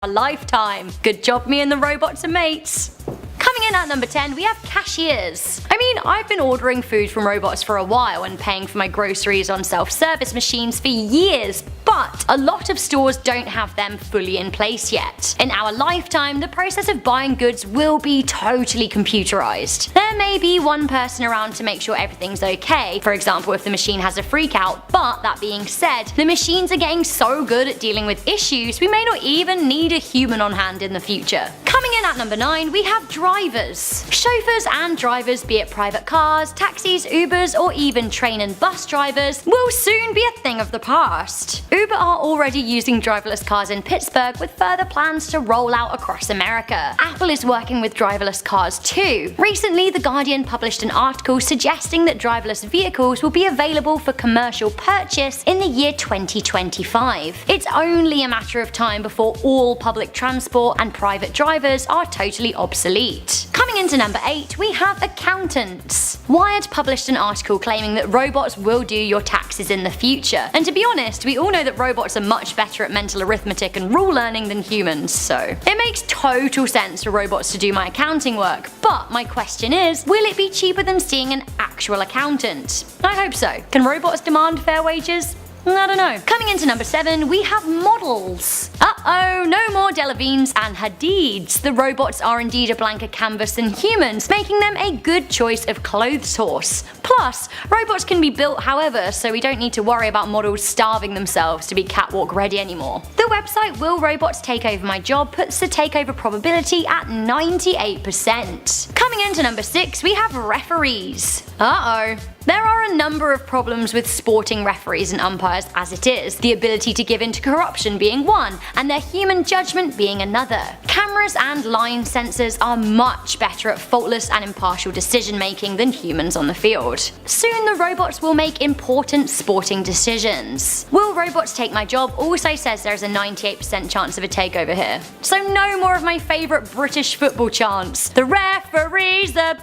a lifetime. Good job, me and the robots are mates. Coming in at number 10, we have cashiers. I mean, I've been ordering food from robots for a while and paying for my groceries on self-service machines for years, but a lot of stores don't have them fully in place yet. In our lifetime, the process of buying goods will be totally computerized. There may be one person around to make sure everything's okay, for example if the machine has a freakout, but that being said, the machines are getting so good at dealing with issues we may not even need a human on hand in the future. Coming in at number 9, we have drivers. Chauffeurs and drivers, be it private cars, taxis, Ubers, or even train and bus drivers, will soon be a thing of the past. Uber are already using driverless cars in Pittsburgh with further plans to roll out across America. Apple is working with driverless cars too. Recently, The Guardian published an article suggesting that driverless vehicles will be available for commercial purchase in the year 2025. It's only a matter of time before all public transport and private drivers are totally obsolete. Coming into number 8, we have accountants. Wired published an article claiming that robots will do your taxes in the future, and to be honest, we all know that robots are much better at mental arithmetic and rule learning than humans, so it makes total sense for robots to do my accounting work. But my question is, will it be cheaper than seeing an actual accountant? I hope so. Can robots demand fair wages? I don't know. Coming into number 7, we have models. Uh-oh, no more Delavines and Hadids. The robots are indeed a blanker canvas than humans, making them a good choice of clothes horse. Plus, robots can be built however, so we don't need to worry about models starving themselves to be catwalk ready anymore. The website Will Robots Take Over My Job puts the takeover probability at 98%. Coming into number 6, we have referees. Uh-oh. There are a number of problems with sporting referees and umpires as it is, the ability to give in to corruption being one, and their human judgment being another. Cameras and line sensors are much better at faultless and impartial decision making than humans on the field. Soon the robots will make important sporting decisions. Will Robots Take My Job also says there's a 98% chance of a takeover here. So no more of my favourite British football chants. The referee's a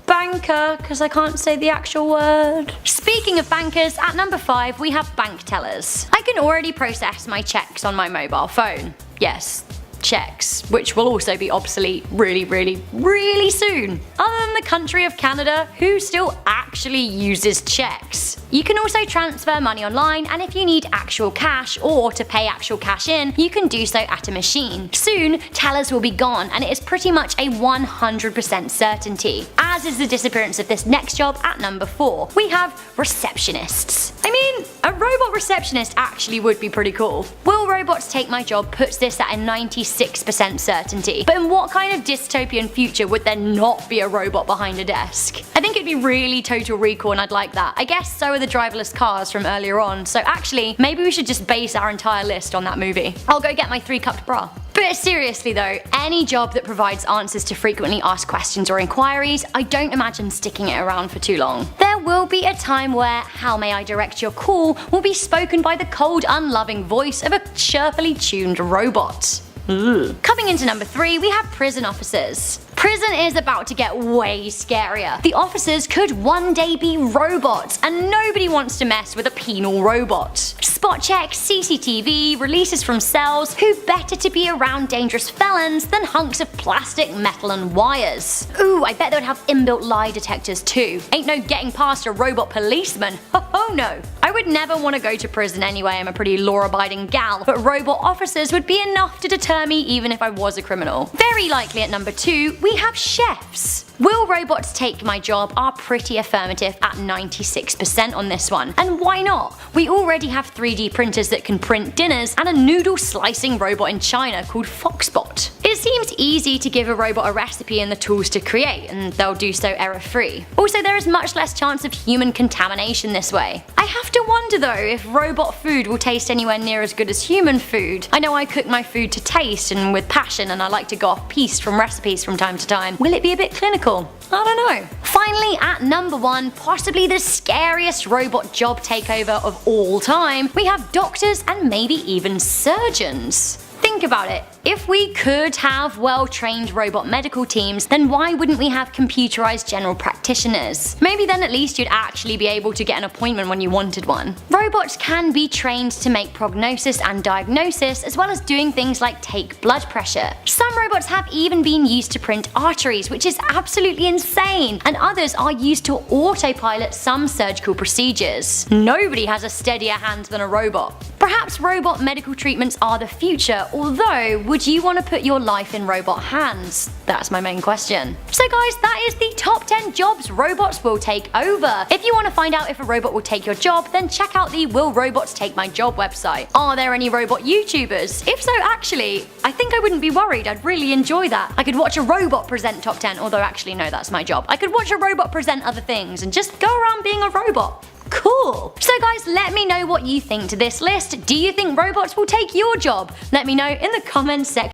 banker, because I can't say the actual word. Speaking of bankers, at number 5 we have bank tellers. I can already process my checks on my mobile phone. Yes, checks, which will also be obsolete really soon. Other than the country of Canada, who still actually uses checks? You can also transfer money online, and if you need actual cash or to pay actual cash in, you can do so at a machine. Soon, tellers will be gone, and it is pretty much a 100% certainty, as is the disappearance of this next job at number 4. We have receptionists. I mean, a robot receptionist actually would be pretty cool. Will Robots Take My Job puts this at a 96% certainty, but in what kind of dystopian future would there not be a robot behind a desk? I think it'd be really Total Recall, and I'd like that. I guess so are the driverless cars from earlier on, so actually, maybe we should just base our entire list on that movie. I'll go get my 3-cupped bra. But seriously though, any job that provides answers to frequently asked questions or inquiries, I don't imagine sticking it around for too long. There will be a time where "How may I direct your call?" will be spoken by the cold, unloving voice of a chirpily tuned robot. Coming into number 3, we have prison officers. Prison is about to get way scarier. The officers could one day be robots, and nobody wants to mess with a penal robot. Spot check, CCTV, releases from cells, who better to be around dangerous felons than hunks of plastic, metal and wires? Ooh, I bet they would have inbuilt lie detectors too. Ain't no getting past a robot policeman. Ho no. I would never want to go to prison anyway, I'm a pretty law-abiding gal, but robot officers would be enough to deter me even if I was a criminal. Very likely at number 2, we have chefs. Will Robots Take My Job are pretty affirmative at 96% on this one, and why not? We already have 3D printers that can print dinners and a noodle slicing robot in China called Foxbot. It seems easy to give a robot a recipe and the tools to create, and they'll do so error-free. Also, there is much less chance of human contamination this way. I have to wonder though if robot food will taste anywhere near as good as human food. I know I cook my food to taste and with passion, and I like to go off piste from recipes from time to time. Will it be a bit clinical? I don't know. Finally, at number 1, possibly the scariest robot job takeover of all time, we have doctors and maybe even surgeons. Think think about it. If we could have well-trained robot medical teams, then why wouldn't we have computerized general practitioners? Maybe then at least you'd actually be able to get an appointment when you wanted one. Robots can be trained to make prognosis and diagnosis, as well as doing things like take blood pressure. Some robots have even been used to print arteries, which is absolutely insane, and others are used to autopilot some surgical procedures. Nobody has a steadier hand than a robot. Perhaps robot medical treatments are the future, although would you want to put your life in robot hands? That's my main question. So guys, that is the top 10 jobs robots will take over. If you want to find out if a robot will take your job, then check out the Will Robots Take My Job website. Are there any robot YouTubers? If so, actually, I think I wouldn't be worried. I'd really enjoy that. I could watch a robot present top 10, although actually no, that's my job. I could watch a robot present other things and just go around being a robot. Cool! So guys, let me know what you think to this list. Do you think robots will take your job? Let me know in the comments section.